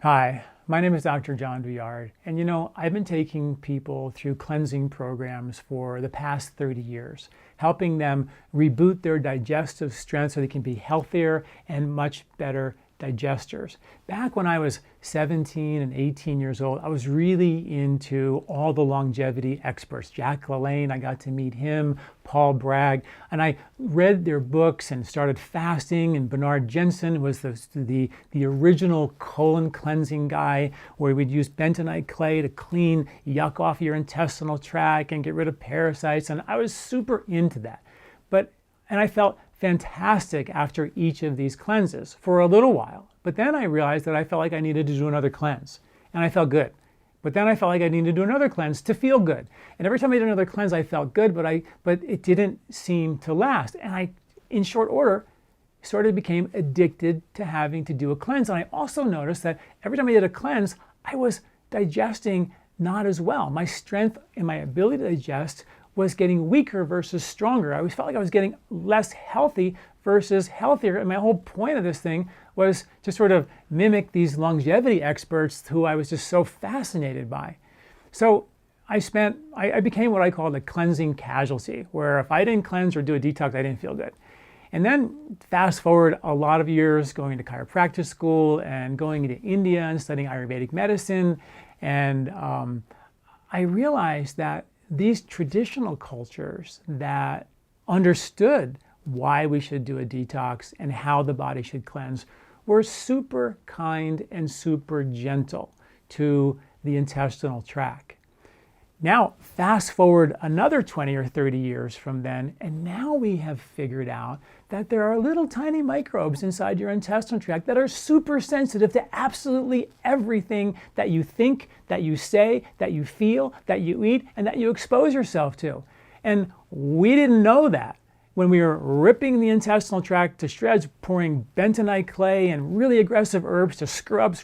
Hi, my name is Dr. John Douillard, and I've been taking people through cleansing programs for the past 30 years, helping them reboot their digestive strength so they can be healthier and much better digesters. Back when I was 17 and 18 years old, I was really into all the longevity experts. Jack LaLanne, I got to meet him, Paul Bragg, and I read their books and started fasting. And Bernard Jensen was the original colon cleansing guy, where we'd use bentonite clay to clean yuck off your intestinal tract and get rid of parasites. And I was super into that. And I felt fantastic after each of these cleanses for a little while. But then I realized that I felt like I needed to do another cleanse, and I felt good. But then I felt like I needed to do another cleanse to feel good. And every time I did another cleanse, I felt good, but it didn't seem to last. And I, in short order, sort of became addicted to having to do a cleanse. And I also noticed that every time I did a cleanse, I was digesting not as well. My strength and my ability to digest was getting weaker versus stronger. I always felt like I was getting less healthy versus healthier. And my whole point of this thing was to sort of mimic these longevity experts who I was just so fascinated by. So I became what I call the cleansing casualty, where if I didn't cleanse or do a detox, I didn't feel good. And then fast forward a lot of years going to chiropractic school and going to India and studying Ayurvedic medicine. And I realized that these traditional cultures that understood why we should do a detox and how the body should cleanse were super kind and super gentle to the intestinal tract. Now, fast forward another 20 or 30 years from then, and now we have figured out that there are little tiny microbes inside your intestinal tract that are super sensitive to absolutely everything that you think, that you say, that you feel, that you eat, and that you expose yourself to. And we didn't know that when we were ripping the intestinal tract to shreds, pouring bentonite clay and really aggressive herbs to scrub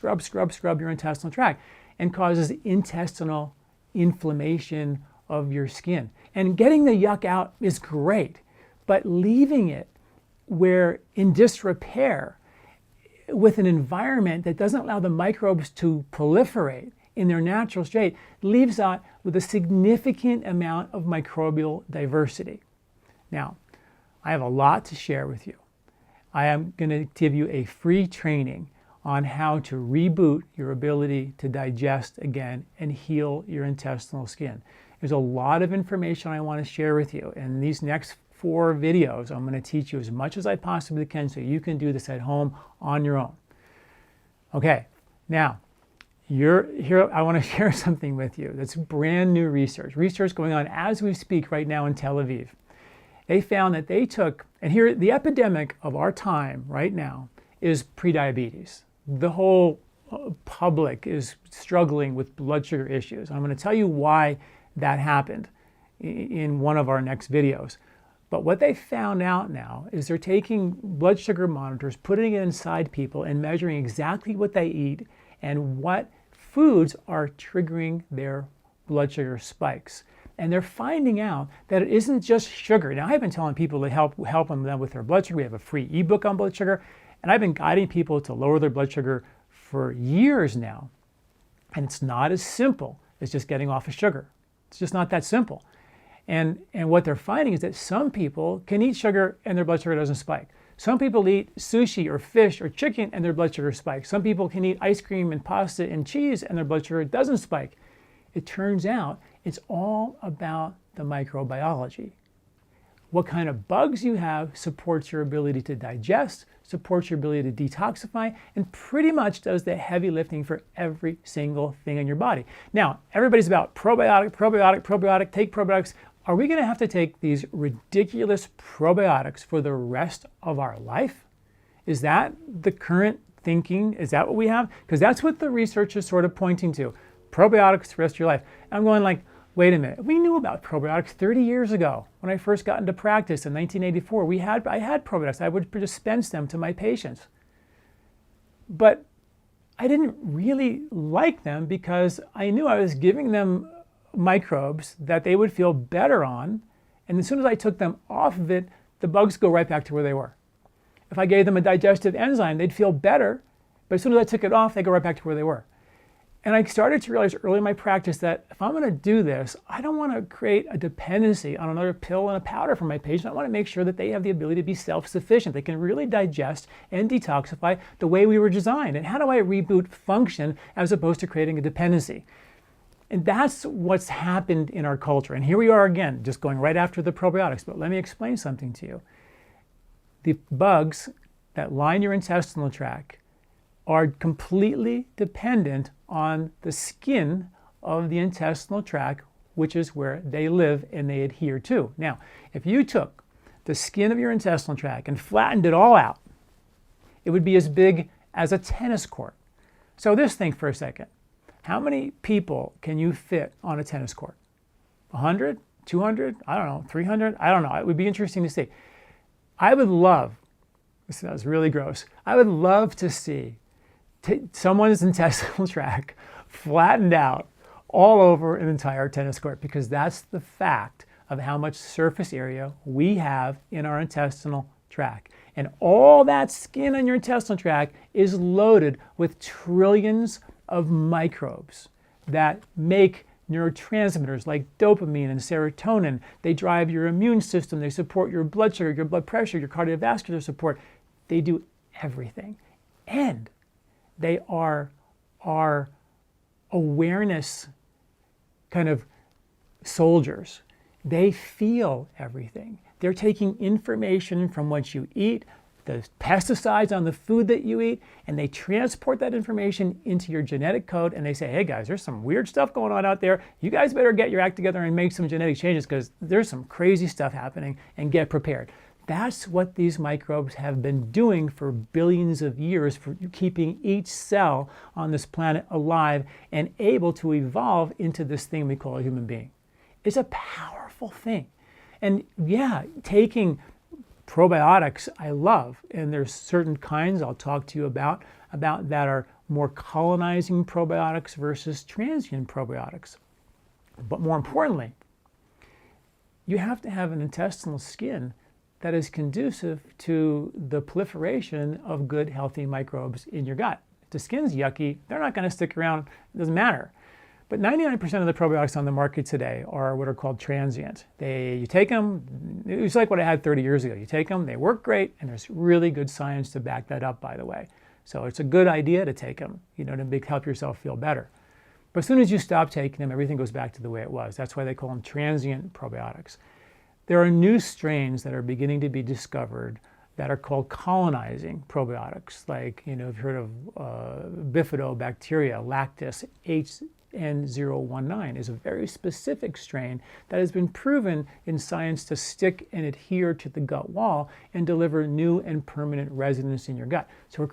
your intestinal tract, and causes intestinal inflammation of your skin. And getting the yuck out is great, but leaving it where in disrepair with an environment that doesn't allow the microbes to proliferate in their natural state leaves out with a significant amount of microbial diversity. Now, I have a lot to share with you. I am going to give you a free training on how to reboot your ability to digest again and heal your intestinal skin. There's a lot of information I want to share with you. In these next 4 videos, I'm going to teach you as much as I possibly can so you can do this at home on your own. Okay, now, here I want to share something with you that's brand new research going on as we speak right now in Tel Aviv. They found that they took, and here the epidemic of our time right now is prediabetes. The whole public is struggling with blood sugar issues. I'm going to tell you why that happened in one of our next videos. But what they found out now is they're taking blood sugar monitors, putting it inside people and measuring exactly what they eat and what foods are triggering their blood sugar spikes. And they're finding out that it isn't just sugar. Now, I've been telling people to help them with their blood sugar. We have a free ebook on blood sugar. And I've been guiding people to lower their blood sugar for years now. And it's not as simple as just getting off of sugar. It's just not that simple. And what they're finding is that some people can eat sugar and their blood sugar doesn't spike. Some people eat sushi or fish or chicken and their blood sugar spikes. Some people can eat ice cream and pasta and cheese and their blood sugar doesn't spike. It turns out it's all about the microbiology. What kind of bugs you have supports your ability to digest, supports your ability to detoxify, and pretty much does the heavy lifting for every single thing in your body. Now, everybody's about probiotic, take probiotics. Are we going to have to take these ridiculous probiotics for the rest of our life? Is that the current thinking? Is that what we have? Because that's what the research is sort of pointing to. Probiotics the rest of your life. I'm going like, wait a minute, we knew about probiotics 30 years ago. When I first got into practice in 1984, I had probiotics. I would dispense them to my patients. But I didn't really like them because I knew I was giving them microbes that they would feel better on. And as soon as I took them off of it, the bugs go right back to where they were. If I gave them a digestive enzyme, they'd feel better, But as soon as I took it off, they go right back to where they were. And I started to realize early in my practice that if I'm going to do this, I don't want to create a dependency on another pill and a powder for my patient. I want to make sure that they have the ability to be self-sufficient. They can really digest and detoxify the way we were designed. And how do I reboot function as opposed to creating a dependency? And that's what's happened in our culture. And here we are again, just going right after the probiotics. But let me explain something to you. The bugs that line your intestinal tract are completely dependent on the skin of the intestinal tract, which is where they live and they adhere to. Now, if you took the skin of your intestinal tract and flattened it all out, it would be as big as a tennis court. So this thing for a second. How many people can you fit on a tennis court? 100? 200? I don't know. 300? I don't know. It would be interesting to see. I would love, this sounds really gross, I would love to see someone's intestinal tract flattened out all over an entire tennis court, because that's the fact of how much surface area we have in our intestinal tract. And all that skin on your intestinal tract is loaded with trillions of microbes that make neurotransmitters like dopamine and serotonin. They drive your immune system, they support your blood sugar, your blood pressure, your cardiovascular support. They do everything. And they are our awareness kind of soldiers. They feel everything. They're taking information from what you eat, the pesticides on the food that you eat, and they transport that information into your genetic code, and they say, hey guys, there's some weird stuff going on out there. You guys better get your act together and make some genetic changes, because there's some crazy stuff happening, and get prepared. That's what these microbes have been doing for billions of years, for keeping each cell on this planet alive and able to evolve into this thing we call a human being. It's a powerful thing. And yeah, taking probiotics I love, and there's certain kinds I'll talk to you about that are more colonizing probiotics versus transient probiotics. But more importantly, you have to have an intestinal skin that is conducive to the proliferation of good, healthy microbes in your gut. If the skin's yucky, they're not going to stick around. It doesn't matter. But 99% of the probiotics on the market today are what are called transient. You take them, it's like what I had 30 years ago. You take them, they work great, and there's really good science to back that up, by the way. So it's a good idea to take them, to help yourself feel better. But as soon as you stop taking them, everything goes back to the way it was. That's why they call them transient probiotics. There are new strains that are beginning to be discovered that are called colonizing probiotics, like, you've heard of bifidobacteria lactis HN019 is a very specific strain that has been proven in science to stick and adhere to the gut wall and deliver new and permanent residence in your gut. So we're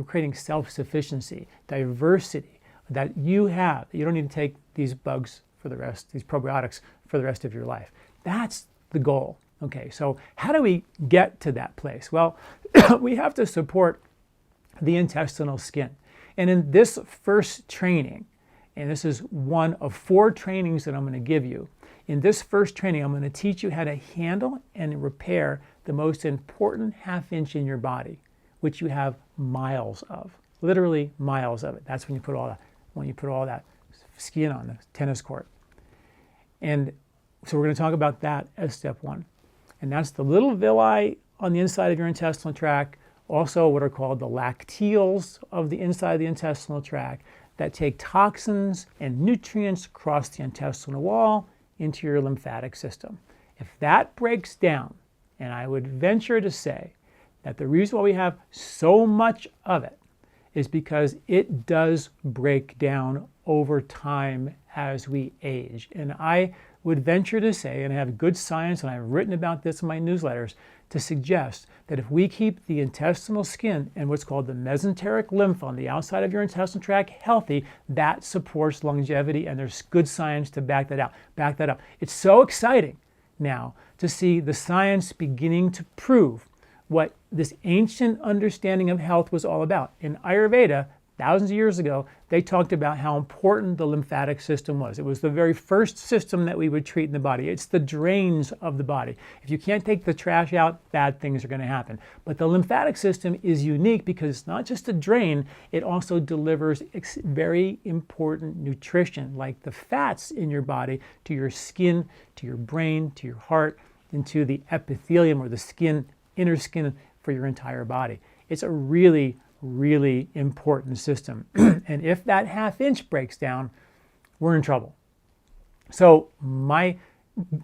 creating self-sufficiency, diversity that you have. You don't need to take these these probiotics for the rest of your life. That's the goal. Okay, so how do we get to that place? Well, we have to support the intestinal skin. And in this first training, and this is one of 4 trainings that I'm going to give you, in this first training, I'm going to teach you how to handle and repair the most important half-inch in your body, which you have miles of, literally miles of it. That's when you put all that skin on the tennis court. And so we're going to talk about that as step 1. And that's the little villi on the inside of your intestinal tract, also what are called the lacteals of the inside of the intestinal tract that take toxins and nutrients across the intestinal wall into your lymphatic system. If that breaks down, and I would venture to say that the reason why we have so much of it is because it does break down over time as we age. And I would venture to say, and I have good science, and I've written about this in my newsletters, to suggest that if we keep the intestinal skin and what's called the mesenteric lymph on the outside of your intestinal tract healthy, that supports longevity, and there's good science to back that up. It's so exciting now to see the science beginning to prove what this ancient understanding of health was all about. In Ayurveda, thousands of years ago, they talked about how important the lymphatic system was. It was the very first system that we would treat in the body. It's the drains of the body. If you can't take the trash out, bad things are going to happen. But the lymphatic system is unique because it's not just a drain, it also delivers very important nutrition, like the fats in your body, to your skin, to your brain, to your heart, and to the epithelium or the skin, inner skin for your entire body. It's a really important system. And if that ½ inch breaks down, we're in trouble. So my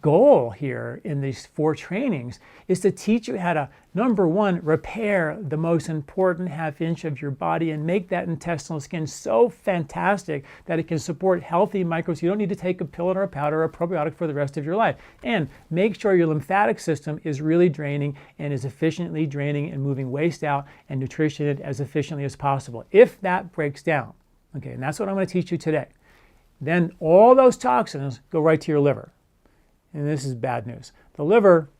goal here in these 4 trainings is to teach you how to, number 1, repair the most important ½ inch of your body and make that intestinal skin so fantastic that it can support healthy microbes. You don't need to take a pill or a powder or a probiotic for the rest of your life. And make sure your lymphatic system is really draining and is efficiently draining and moving waste out and nutrition it as efficiently as possible. If that breaks down, okay, and that's what I'm going to teach you today, then all those toxins go right to your liver. And this is bad news. The liver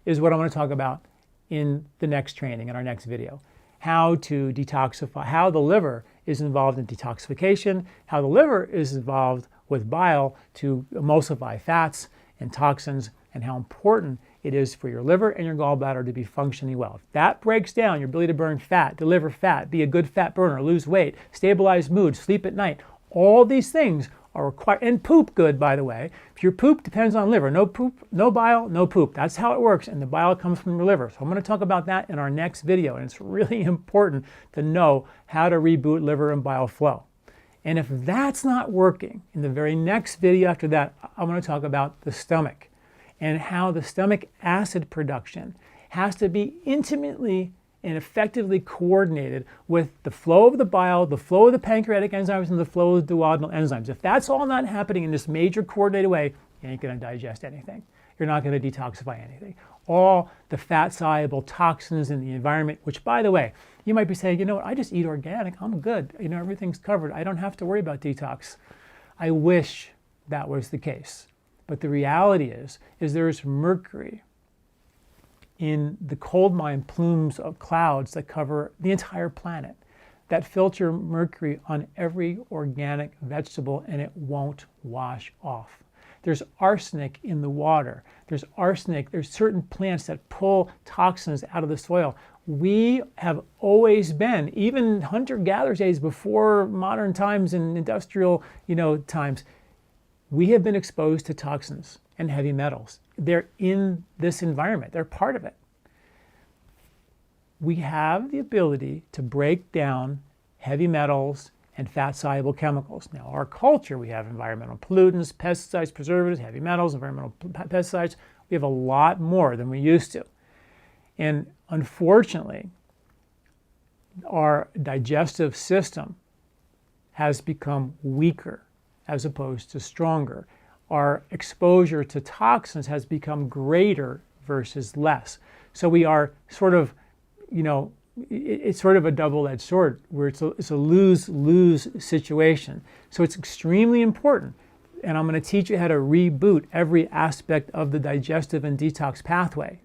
is what I want to talk about in the next training, in our next video. How to detoxify, how the liver is involved in detoxification, how the liver is involved with bile to emulsify fats and toxins, and how important it is for your liver and your gallbladder to be functioning well. If that breaks down, your ability to burn fat, deliver fat, be a good fat burner, lose weight, stabilize mood, sleep at night, all these things are required, and poop good, by the way. If your poop depends on liver, no poop, no bile, no poop. That's how it works, and the bile comes from your liver. So I'm going to talk about that in our next video, and it's really important to know how to reboot liver and bile flow. And if that's not working, in the very next video after that, I'm going to talk about the stomach and how the stomach acid production has to be intimately and effectively coordinated with the flow of the bile, the flow of the pancreatic enzymes, and the flow of the duodenal enzymes. If that's all not happening in this major coordinated way, you ain't going to digest anything. You're not going to detoxify anything. All the fat-soluble toxins in the environment, which, by the way, you might be saying, you know what, I just eat organic, I'm good. You know, everything's covered. I don't have to worry about detox. I wish that was the case. But the reality is there's mercury in the coal mine plumes of clouds that cover the entire planet that filter mercury on every organic vegetable, and it won't wash off. There's arsenic in the water. There's arsenic. There's certain plants that pull toxins out of the soil. We have always been, even hunter-gatherer days before modern times and industrial, times, we have been exposed to toxins and heavy metals. They're in this environment. They're part of it. We have the ability to break down heavy metals and fat-soluble chemicals. Now, our culture, we have environmental pollutants, pesticides, preservatives, heavy metals, environmental pesticides. We have a lot more than we used to. And unfortunately, our digestive system has become weaker as opposed to stronger. Our exposure to toxins has become greater versus less. So we are sort of, it's sort of a double-edged sword where it's a lose-lose situation. So it's extremely important. And I'm going to teach you how to reboot every aspect of the digestive and detox pathway.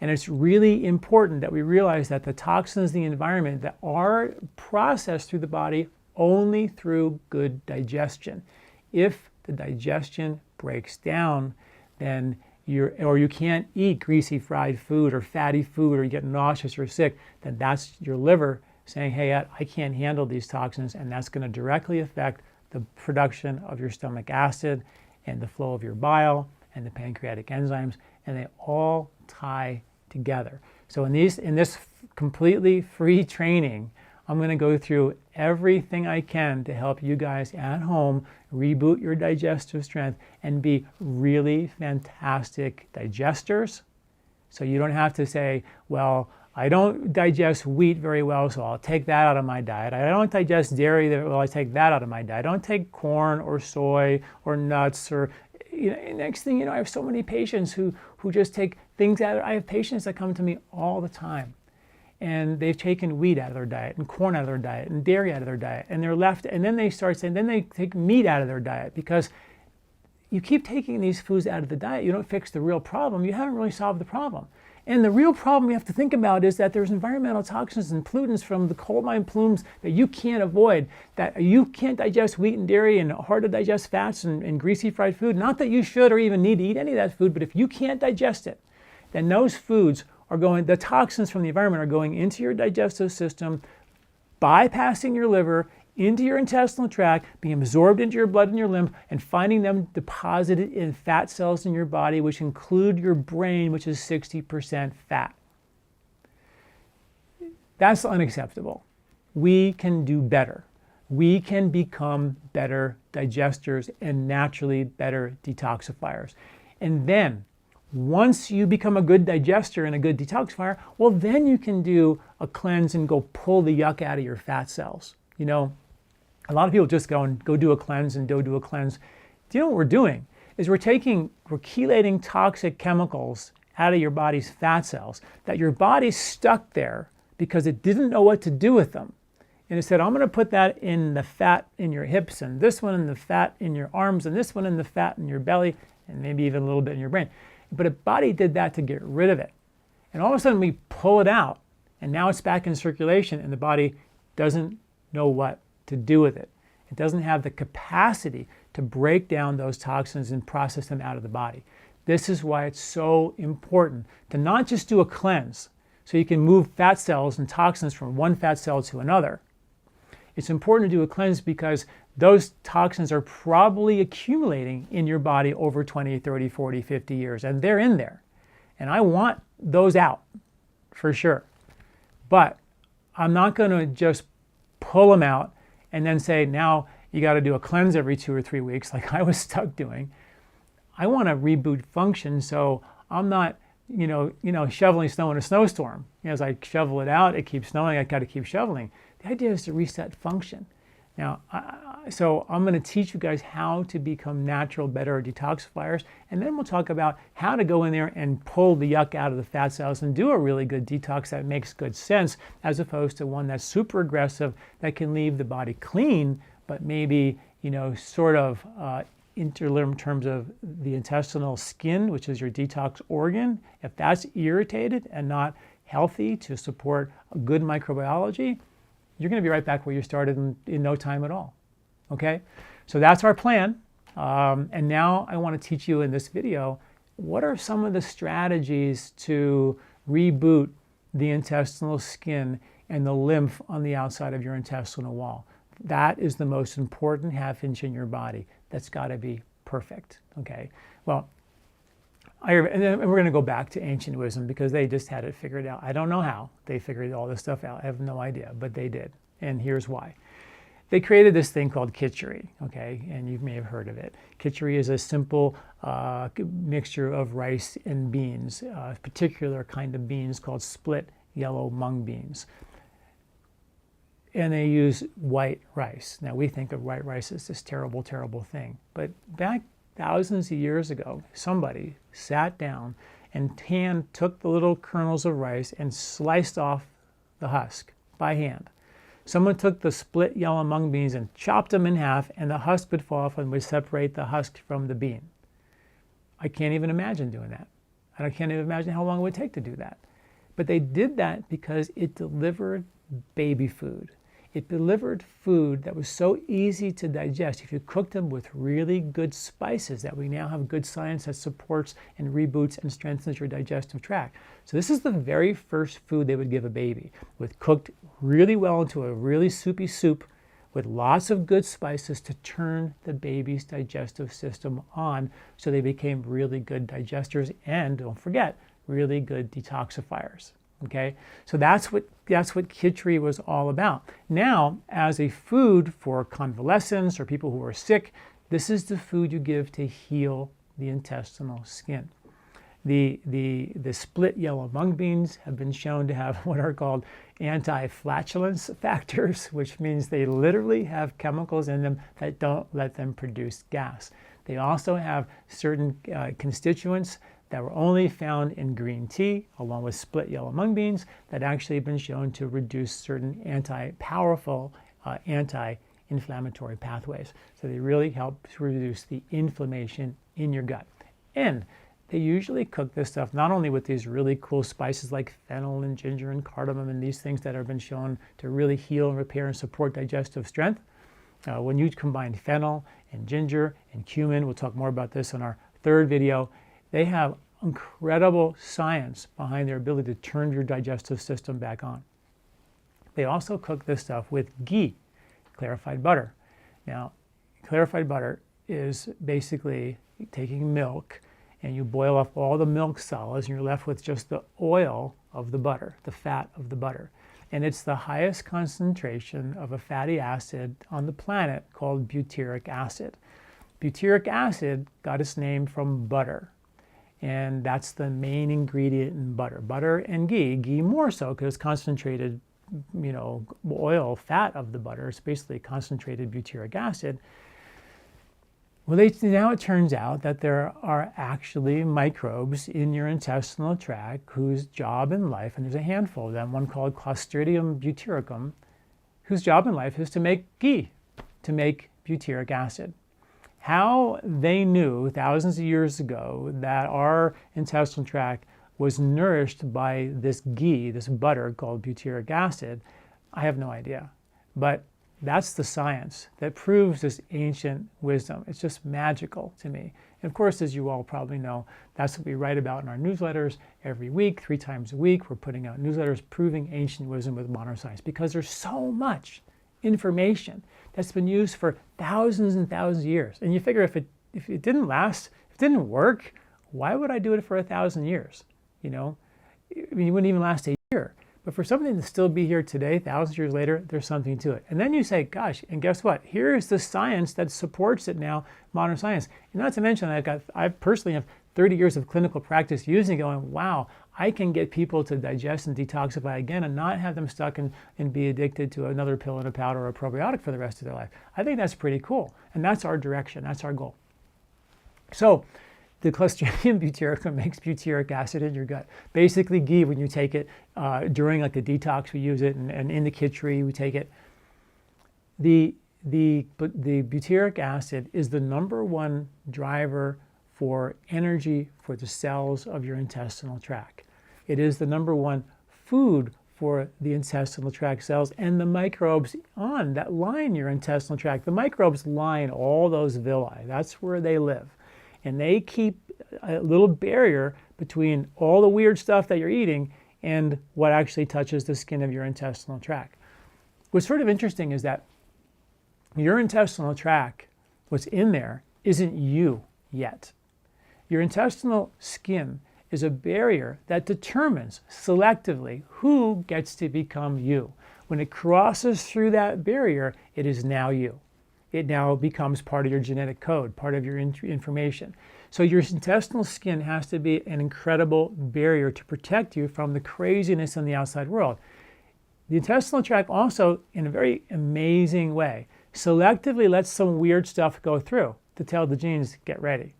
And it's really important that we realize that the toxins in the environment that are processed through the body only through good digestion. If the digestion breaks down, then you can't eat greasy fried food or fatty food, or you get nauseous or sick, then that's your liver saying, hey, I can't handle these toxins, and that's going to directly affect the production of your stomach acid and the flow of your bile and the pancreatic enzymes, and they all tie together. So in this completely free training, I'm going to go through everything I can to help you guys at home reboot your digestive strength and be really fantastic digesters. So you don't have to say, well, I don't digest wheat very well, so I'll take that out of my diet. I don't digest dairy very well, I take that out of my diet. I don't take corn or soy or nuts or, next thing you know, I have so many patients who just take things out. I have patients that come to me all the time, and they've taken wheat out of their diet and corn out of their diet and dairy out of their diet, and they're left, and then they start saying, then they take meat out of their diet because, you keep taking these foods out of the diet, you don't fix the real problem, you haven't really solved the problem. And the real problem you have to think about is that there's environmental toxins and pollutants from the coal mine plumes that you can't avoid, that you can't digest wheat and dairy and hard to digest fats and greasy fried food. Not that you should or even need to eat any of that food, but if you can't digest it, then those foods are going, the toxins from the environment are going into your digestive system, bypassing your liver, into your intestinal tract, being absorbed into your blood and your lymph, and finding them deposited in fat cells in your body, which include your brain, which is 60% fat. That's unacceptable. We can do better. We can become better digesters and naturally better detoxifiers. And then, once you become a good digester and a good detoxifier, well, then you can do a cleanse and go pull the yuck out of your fat cells. You know, a lot of people just go do a cleanse and do a cleanse. Do you know what we're doing? Is we're chelating toxic chemicals out of your body's fat cells that your body stuck there because it didn't know what to do with them. And it said, I'm going to put that in the fat in your hips, and this one in the fat in your arms, and this one in the fat in your belly, and maybe even a little bit in your brain. But a body did that to get rid of it. And all of a sudden we pull it out, and now it's back in circulation, and the body doesn't know what to do with it. It doesn't have the capacity to break down those toxins and process them out of the body. This is why it's so important to not just do a cleanse so you can move fat cells and toxins from one fat cell to another. It's important to do a cleanse because those toxins are probably accumulating in your body over 20, 30, 40, 50 years, and they're in there. And I want those out for sure. But I'm not going to just pull them out and then say, now you got to do a cleanse every 2 or 3 weeks like I was stuck doing. I want to reboot function so I'm not, shoveling snow in a snowstorm. As I shovel it out, it keeps snowing, I got to keep shoveling. The idea is to reset function. Now, so I'm going to teach you guys how to become natural, better detoxifiers, and then we'll talk about how to go in there and pull the yuck out of the fat cells and do a really good detox that makes good sense, as opposed to one that's super aggressive that can leave the body clean, but maybe, sort of interlinked in terms of the intestinal skin, which is your detox organ. If that's irritated and not healthy to support a good microbiology, you're going to be right back where you started in no time at all. Okay? So that's our plan. And now I want to teach you in this video, what are some of the strategies to reboot the intestinal skin and the lymph on the outside of your intestinal wall. That is the most important half-inch in your body. That's got to be perfect. Okay? Well, and we're going to go back to ancient wisdom because they just had it figured out. I don't know how they figured all this stuff out. I have no idea, but they did. And here's why. They created this thing called khichdi, okay? And you may have heard of it. Khichdi is a simple mixture of rice and beans, a particular kind of beans called split yellow mung beans. And they use white rice. Now we think of white rice as this terrible, terrible thing. But back thousands of years ago, somebody sat down and took the little kernels of rice and sliced off the husk by hand. Someone took the split yellow mung beans and chopped them in half, and the husk would fall off and would separate the husk from the bean. I can't even imagine doing that. I can't even imagine how long it would take to do that. But they did that because it delivered baby food. It delivered food that was so easy to digest if you cooked them with really good spices that we now have good science that supports and reboots and strengthens your digestive tract. So this is the very first food they would give a baby, with cooked really well into a really soupy soup with lots of good spices to turn the baby's digestive system on so they became really good digesters and, don't forget, really good detoxifiers. Okay, so that's what khichdi was all about. Now, as a food for convalescents or people who are sick, this is the food you give to heal the intestinal skin. The split yellow mung beans have been shown to have what are called anti-flatulence factors, which means they literally have chemicals in them that don't let them produce gas. They also have certain constituents that were only found in green tea, along with split yellow mung beans, that actually have been shown to reduce certain powerful anti-inflammatory inflammatory pathways. So they really help to reduce the inflammation in your gut. And they usually cook this stuff not only with these really cool spices like fennel and ginger and cardamom and these things that have been shown to really heal and repair and support digestive strength. When you combine fennel and ginger and cumin, we'll talk more about this in our third video, they have incredible science behind their ability to turn your digestive system back on. They also cook this stuff with ghee, clarified butter. Now, clarified butter is basically taking milk and you boil off all the milk solids and you're left with just the oil of the butter, the fat of the butter. And it's the highest concentration of a fatty acid on the planet called butyric acid. Butyric acid got its name from butter. And that's the main ingredient in butter. Butter and ghee more so because it's concentrated, oil, fat of the butter. It's basically concentrated butyric acid. Well, now it turns out that there are actually microbes in your intestinal tract whose job in life, and there's a handful of them, one called Clostridium butyricum, whose job in life is to make ghee, to make butyric acid. How they knew thousands of years ago that our intestinal tract was nourished by this ghee, this butter called butyric acid, I have no idea. But that's the science that proves this ancient wisdom. It's just magical to me. And of course, as you all probably know, that's what we write about in our newsletters every week, 3 times a week. We're putting out newsletters proving ancient wisdom with modern science because there's so much information that's been used for thousands and thousands of years. And you figure if it didn't last, if it didn't work, why would I do it for 1,000 years? I mean, it wouldn't even last a year. But for something to still be here today, thousands of years later, there's something to it. And then you say, gosh, and guess what? Here's the science that supports it now, modern science. And not to mention, I personally have 30 years of clinical practice using it, going, wow, I can get people to digest and detoxify again and not have them stuck and be addicted to another pill and a powder or a probiotic for the rest of their life. I think that's pretty cool. And that's our direction. That's our goal. So the Clostridium butyricum makes butyric acid in your gut. Basically ghee, when you take it during like a detox, we use it, and in the kitchery, we take it. The butyric acid is the #1 driver for energy for the cells of your intestinal tract. It is the #1 food for the intestinal tract cells and the microbes that line your intestinal tract. The microbes line all those villi. That's where they live. And they keep a little barrier between all the weird stuff that you're eating and what actually touches the skin of your intestinal tract. What's sort of interesting is that your intestinal tract, what's in there, isn't you yet. Your intestinal skin is a barrier that determines selectively who gets to become you. When it crosses through that barrier, it is now you. It now becomes part of your genetic code, part of your information. So your intestinal skin has to be an incredible barrier to protect you from the craziness in the outside world. The intestinal tract also, in a very amazing way, selectively lets some weird stuff go through to tell the genes, get ready.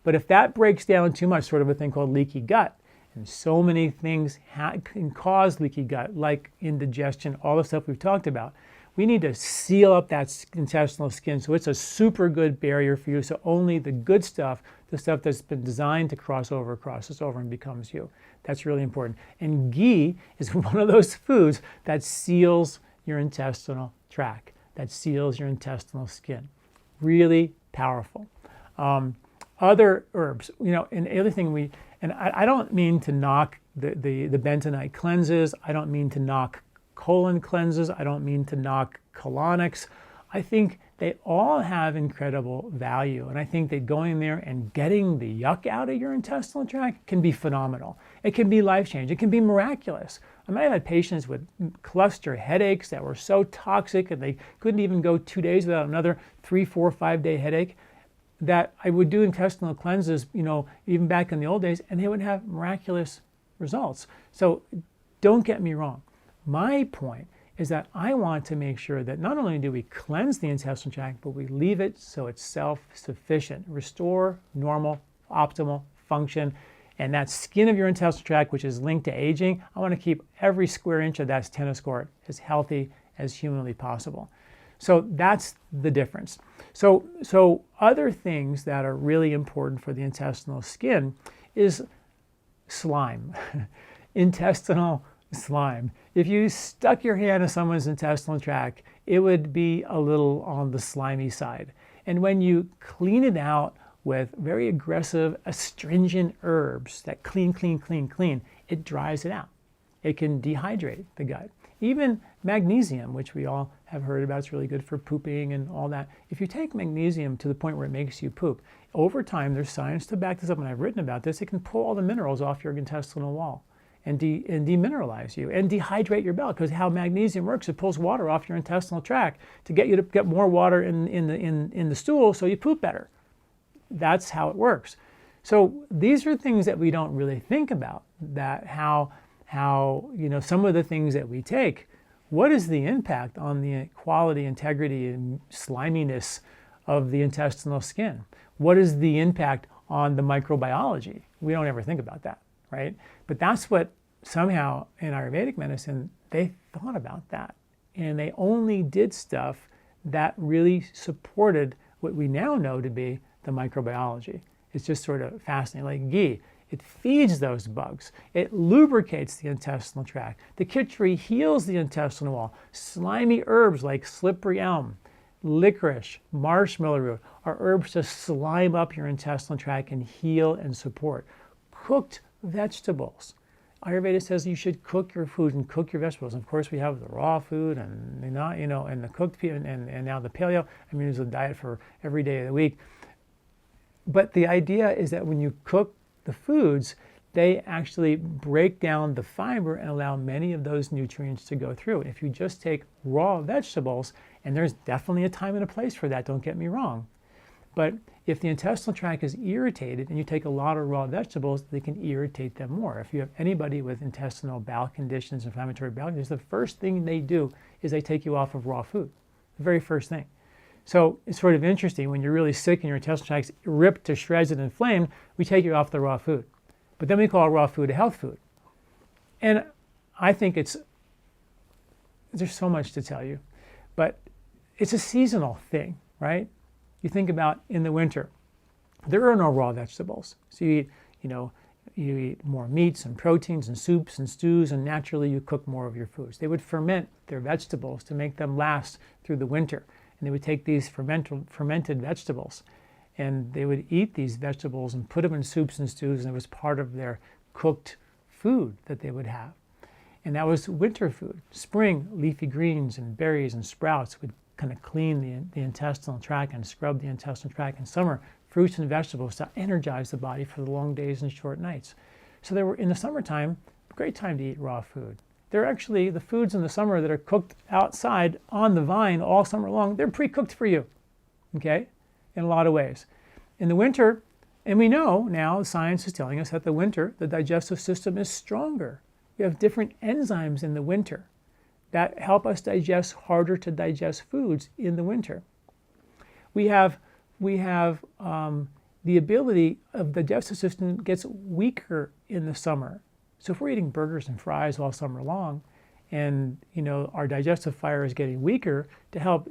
But if that breaks down too much, sort of a thing called leaky gut, and so many things can cause leaky gut, like indigestion, all the stuff we've talked about, we need to seal up that intestinal skin so it's a super good barrier for you, so only the good stuff, the stuff that's been designed to crosses over and becomes you. That's really important. And ghee is one of those foods that seals your intestinal tract, that seals your intestinal skin. Really powerful. Other herbs, and the other thing I don't mean to knock the bentonite cleanses. I don't mean to knock colon cleanses. I don't mean to knock colonics. I think they all have incredible value. And I think that going there and getting the yuck out of your intestinal tract can be phenomenal. It can be life-changing. It can be miraculous. I might have had patients with cluster headaches that were so toxic and they couldn't even go 2 days without another 3, 4, 5-day headache, that I would do intestinal cleanses, even back in the old days, and they would have miraculous results. So don't get me wrong. My point is that I want to make sure that not only do we cleanse the intestinal tract, but we leave it so it's self-sufficient, restore normal, optimal function. And that skin of your intestinal tract, which is linked to aging, I want to keep every square inch of that tennis court as healthy as humanly possible. So that's the difference. So other things that are really important for the intestinal skin is slime, intestinal slime. If you stuck your hand in someone's intestinal tract, it would be a little on the slimy side. And when you clean it out with very aggressive, astringent herbs that clean, it dries it out. It can dehydrate the gut. Even magnesium, which we all have heard about, it's really good for pooping and all that. If you take magnesium to the point where it makes you poop, over time, there's science to back this up, and I've written about this, it can pull all the minerals off your intestinal wall and demineralize you and dehydrate your bowel, because how magnesium works, it pulls water off your intestinal tract to get you to get more water in the stool so you poop better. That's how it works. So these are things that we don't really think about, that how some of the things that we take, what is the impact on the quality, integrity, and sliminess of the intestinal skin? What is the impact on the microbiology? We don't ever think about that, right? But that's what somehow in Ayurvedic medicine, they thought about that. And they only did stuff that really supported what we now know to be the microbiology. It's just sort of fascinating. Like ghee, it feeds those bugs. It lubricates the intestinal tract. The khichdi heals the intestinal wall. Slimy herbs like slippery elm, licorice, marshmallow root are herbs to slime up your intestinal tract and heal and support. Cooked vegetables. Ayurveda says you should cook your food and cook your vegetables. And of course, we have the raw food and the cooked food and now the paleo. I mean, there's a diet for every day of the week. But the idea is that when you cook the foods, they actually break down the fiber and allow many of those nutrients to go through. If you just take raw vegetables, and there's definitely a time and a place for that, don't get me wrong. But if the intestinal tract is irritated and you take a lot of raw vegetables, they can irritate them more. If you have anybody with intestinal bowel conditions, inflammatory bowel conditions, the first thing they do is they take you off of raw food. The very first thing. So it's sort of interesting when you're really sick and your intestinal tract's ripped to shreds and inflamed, we take you off the raw food. But then we call raw food a health food. And I think there's so much to tell you, but it's a seasonal thing, right? You think about in the winter, there are no raw vegetables. So you eat more meats and proteins and soups and stews, and naturally you cook more of your foods. They would ferment their vegetables to make them last through the winter. And they would take these fermented vegetables and they would eat these vegetables and put them in soups and stews, and it was part of their cooked food that they would have. And that was winter food. Spring, leafy greens and berries and sprouts would kind of clean the intestinal tract and scrub the intestinal tract. In summer, fruits and vegetables to energize the body for the long days and short nights. So they were, in the summertime, a great time to eat raw food. They're actually the foods in the summer that are cooked outside on the vine all summer long. They're pre-cooked for you, okay, in a lot of ways. In the winter, and we know now, science is telling us that the winter, the digestive system is stronger. We have different enzymes in the winter that help us digest harder to digest foods in the winter. We have the ability of the digestive system gets weaker in the summer. So if we're eating burgers and fries all summer long, and our digestive fire is getting weaker, to help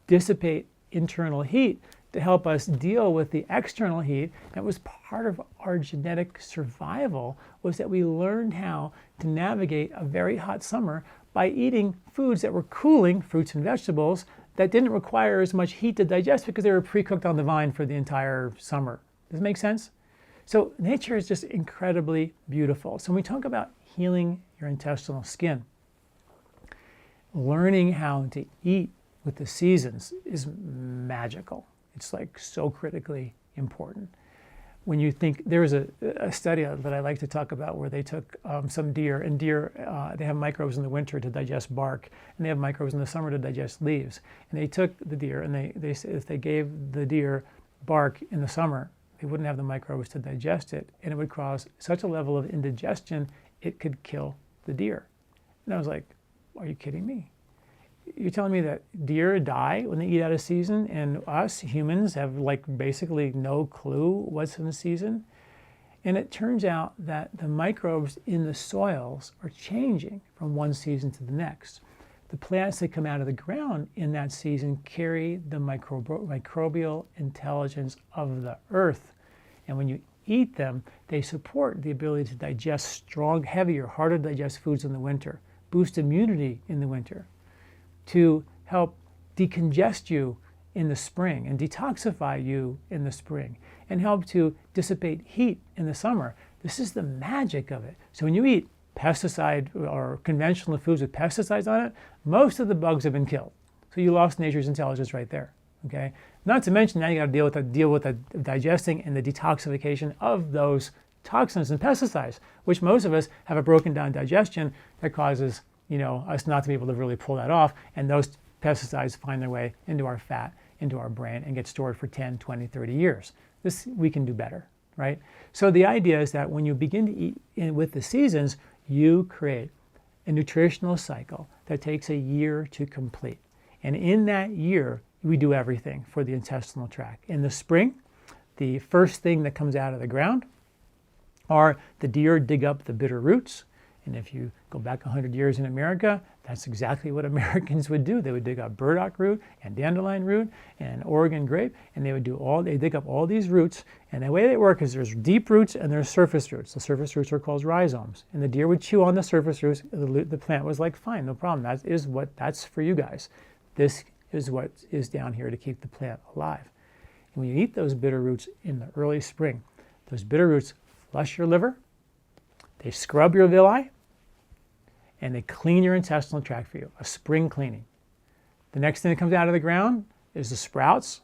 dissipate internal heat, to help us deal with the external heat, that was part of our genetic survival, was that we learned how to navigate a very hot summer by eating foods that were cooling, fruits and vegetables, that didn't require as much heat to digest because they were pre-cooked on the vine for the entire summer. Does it make sense? So nature is just incredibly beautiful. So when we talk about healing your intestinal skin, learning how to eat with the seasons is magical. It's like so critically important. When you think, there's a study that I like to talk about where they took some deer, and deer, they have microbes in the winter to digest bark, and they have microbes in the summer to digest leaves. And they took the deer, and they said if they gave the deer bark in the summer, they wouldn't have the microbes to digest it, and it would cause such a level of indigestion, it could kill the deer. And I was like, are you kidding me? You're telling me that deer die when they eat out of season, and us humans have basically no clue what's in the season? And it turns out that the microbes in the soils are changing from one season to the next. the plants that come out of the ground in that season carry the microbial intelligence of the earth. And when you eat them, they support the ability to digest strong, heavier, harder to digest foods in the winter, boost immunity in the winter, to help decongest you in the spring and detoxify you in the spring, and help to dissipate heat in the summer. This is the magic of it. So when you eat pesticide or conventional foods with pesticides on it, most of the bugs have been killed. So you lost nature's intelligence right there. Okay. Not to mention now you got to deal with the digesting and the detoxification of those toxins and pesticides, which most of us have a broken down digestion that causes, us not to be able to really pull that off. And those pesticides find their way into our fat, into our brain, and get stored for 10, 20, 30 years. This we can do better, right? So the idea is that when you begin to eat with the seasons, you create a nutritional cycle that takes a year to complete. And in that year, we do everything for the intestinal tract. In the spring, the first thing that comes out of the ground are the deer dig up the bitter roots. And if you go back 100 years in America, that's exactly what Americans would do. They would dig up burdock root and dandelion root and Oregon grape, and they dig up all these roots. And the way they work is there's deep roots and there's surface roots. The surface roots are called rhizomes. And the deer would chew on the surface roots. The plant was like, fine, no problem. That's for you guys. This is what is down here to keep the plant alive. And when you eat those bitter roots in the early spring, those bitter roots flush your liver, they scrub your villi, and they clean your intestinal tract for you, a spring cleaning. The next thing that comes out of the ground is the sprouts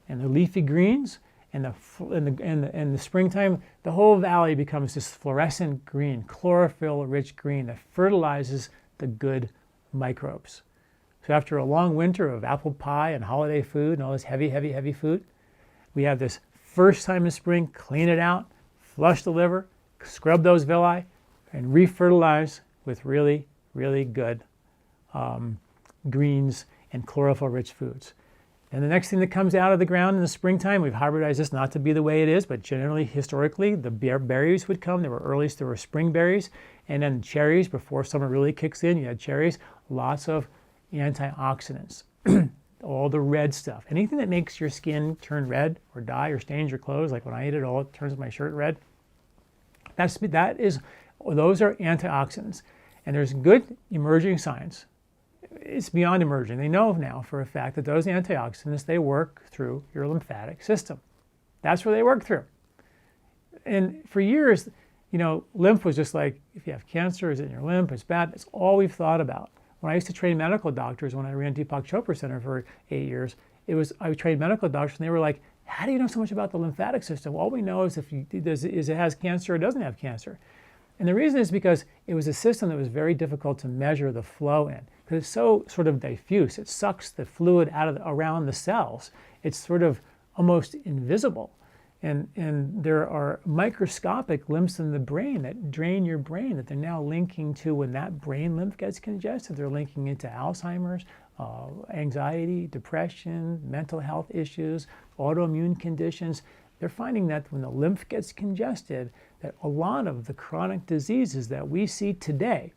and the leafy greens, and in the springtime, the whole valley becomes this fluorescent green, chlorophyll-rich green that fertilizes the good microbes. So after a long winter of apple pie and holiday food and all this heavy, heavy, heavy food, we have this first time in spring, clean it out, flush the liver, scrub those villi, and refertilize with really, really good greens and chlorophyll-rich foods. And the next thing that comes out of the ground in the springtime, we've hybridized this not to be the way it is, but generally, historically, the berries would come. There were spring berries, and then cherries before summer really kicks in. You had cherries, lots of antioxidants, all the red stuff. Anything that makes your skin turn red or dye or stains your clothes, like when I eat it all, it turns my shirt red. Those are antioxidants. And there's good emerging science. It's beyond emerging. They know now for a fact that those antioxidants, they work through your lymphatic system. That's where they work through. And for years, lymph was just like, if you have cancer, is it in your lymph? It's bad. It's all we've thought about. When I used to train medical doctors, when I ran Deepak Chopra Center for 8 years, I trained medical doctors, and they were like, how do you know so much about the lymphatic system? All we know is if it has cancer or doesn't have cancer. And the reason is because it was a system that was very difficult to measure the flow in, because it's so sort of diffuse. It sucks the fluid around the cells. It's sort of almost invisible. And there are microscopic lymphs in the brain that drain your brain that they're now linking to when that brain lymph gets congested. They're linking into Alzheimer's, anxiety, depression, mental health issues, autoimmune conditions. They're finding that when the lymph gets congested, that a lot of the chronic diseases that we see today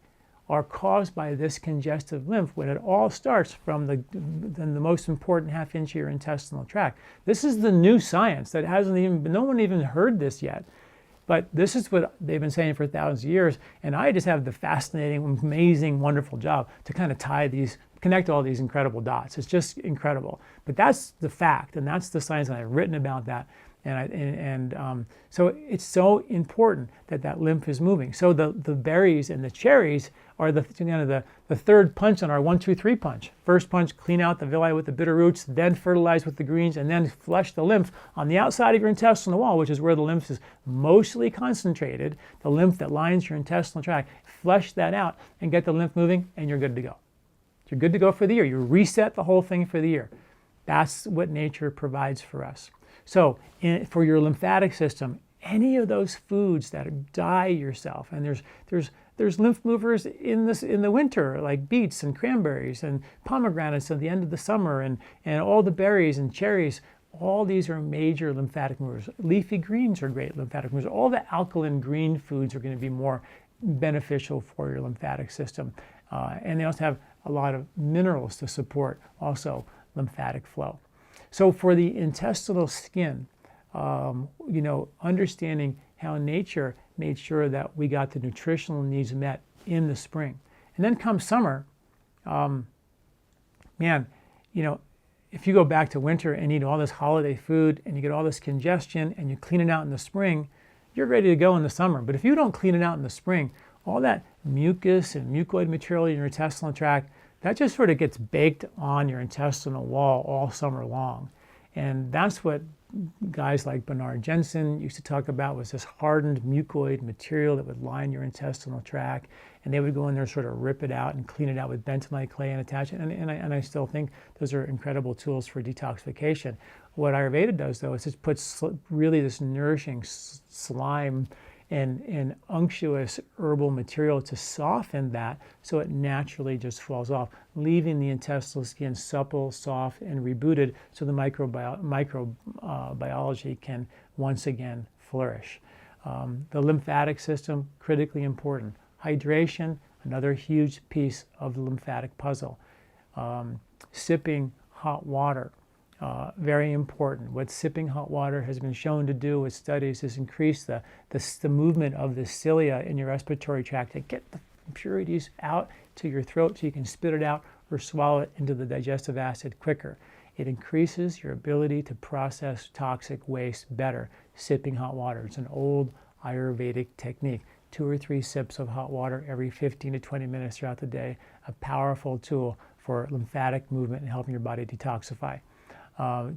are caused by this congestive lymph, when it all starts from the most important half-inch of your intestinal tract. This is the new science that no one even heard this yet. But this is what they've been saying for thousands of years, and I just have the fascinating, amazing, wonderful job to kind of connect all these incredible dots. It's just incredible. But that's the fact, and that's the science, and I've written about that. So it's so important that lymph is moving. So the berries and the cherries are the third punch on our 1, 2, 3 punch. First punch, clean out the villi with the bitter roots, then fertilize with the greens, and then flush the lymph on the outside of your intestinal wall, which is where the lymph is mostly concentrated, the lymph that lines your intestinal tract. Flush that out and get the lymph moving, and you're good to go. You're good to go for the year. You reset the whole thing for the year. That's what nature provides for us. So for your lymphatic system, any of those foods that dye yourself, and there's lymph movers in the winter, like beets and cranberries and pomegranates at the end of the summer, and all the berries and cherries. All these are major lymphatic movers. Leafy greens are great lymphatic movers. All the alkaline green foods are going to be more beneficial for your lymphatic system. And they also have a lot of minerals to support also lymphatic flow. So for the intestinal skin, understanding how nature made sure that we got the nutritional needs met in the spring. And then come summer, if you go back to winter and eat all this holiday food and you get all this congestion and you clean it out in the spring, you're ready to go in the summer. But if you don't clean it out in the spring, all that mucus and mucoid material in your intestinal tract, that just sort of gets baked on your intestinal wall all summer long. And that's what guys like Bernard Jensen used to talk about, was this hardened mucoid material that would line your intestinal tract, and they would go in there, sort of rip it out and clean it out with bentonite clay and attach it. And I still think those are incredible tools for detoxification. What Ayurveda does, though, is it puts really this nourishing slime and unctuous herbal material to soften that, so it naturally just falls off, leaving the intestinal skin supple, soft, and rebooted, so the microbiology can once again flourish. The lymphatic system, critically important. Hydration, another huge piece of the lymphatic puzzle. Sipping hot water. Very important. What sipping hot water has been shown to do with studies is increase the movement of the cilia in your respiratory tract to get the impurities out to your throat so you can spit it out or swallow it into the digestive acid quicker. It increases your ability to process toxic waste better, sipping hot water. It's an old Ayurvedic technique. 2 or 3 sips of hot water every 15 to 20 minutes throughout the day, a powerful tool for lymphatic movement and helping your body detoxify.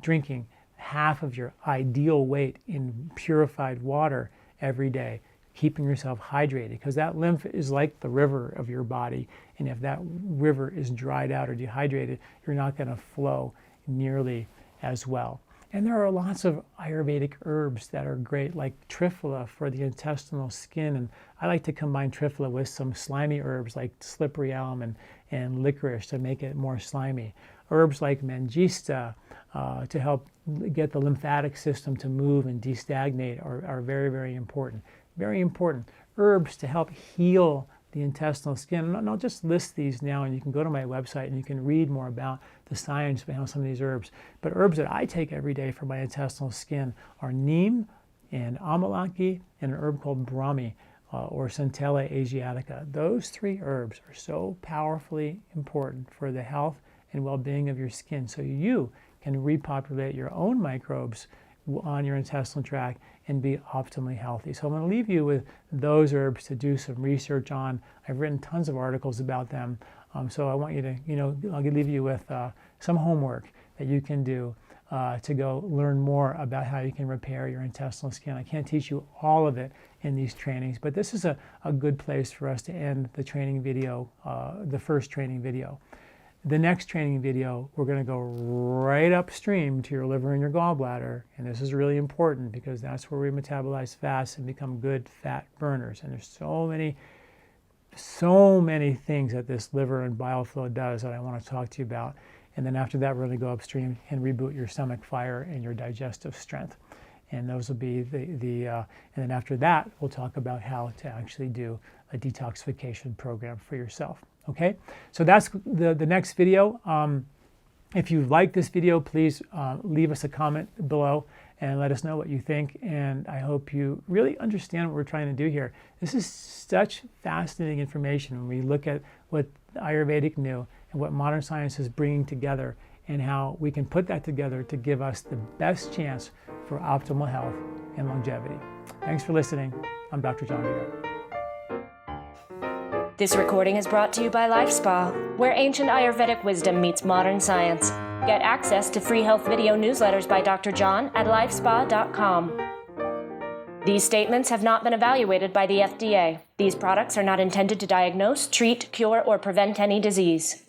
Drinking half of your ideal weight in purified water every day, keeping yourself hydrated, because that lymph is like the river of your body, and if that river is dried out or dehydrated, you're not going to flow nearly as well. And there are lots of Ayurvedic herbs that are great, like Triphala for the intestinal skin, and I like to combine Triphala with some slimy herbs like slippery elm and licorice to make it more slimy. Herbs like Mangista to help get the lymphatic system to move and destagnate are very, very important. Very important. Herbs to help heal the intestinal skin. And I'll just list these now, and you can go to my website and you can read more about the science behind some of these herbs. But herbs that I take every day for my intestinal skin are neem and amalaki and an herb called brahmi or Centella asiatica. Those 3 herbs are so powerfully important for the health and well-being of your skin, so you can repopulate your own microbes on your intestinal tract and be optimally healthy. So I'm going to leave you with those herbs to do some research on. I've written tons of articles about them, so I want you to, I'll leave you with some homework that you can do to go learn more about how you can repair your intestinal skin. I can't teach you all of it in these trainings, but this is a good place for us to end the training video, the first training video. The next training video, we're going to go right upstream to your liver and your gallbladder, and this is really important because that's where we metabolize fats and become good fat burners. And there's so many things that this liver and bile flow does that I want to talk to you about. And then after that, we're going to go upstream and reboot your stomach fire and your digestive strength. And those will be and then after that, we'll talk about how to actually do a detoxification program for yourself. Okay, so that's the next video. If you like this video, please leave us a comment below and let us know what you think. And I hope you really understand what we're trying to do here. This is such fascinating information when we look at what Ayurvedic knew and what modern science is bringing together, and how we can put that together to give us the best chance for optimal health and longevity. Thanks for listening. I'm Dr. John Douillard. This recording is brought to you by Life Spa, where ancient Ayurvedic wisdom meets modern science. Get access to free health video newsletters by Dr. John at lifespa.com. These statements have not been evaluated by the FDA. These products are not intended to diagnose, treat, cure, or prevent any disease.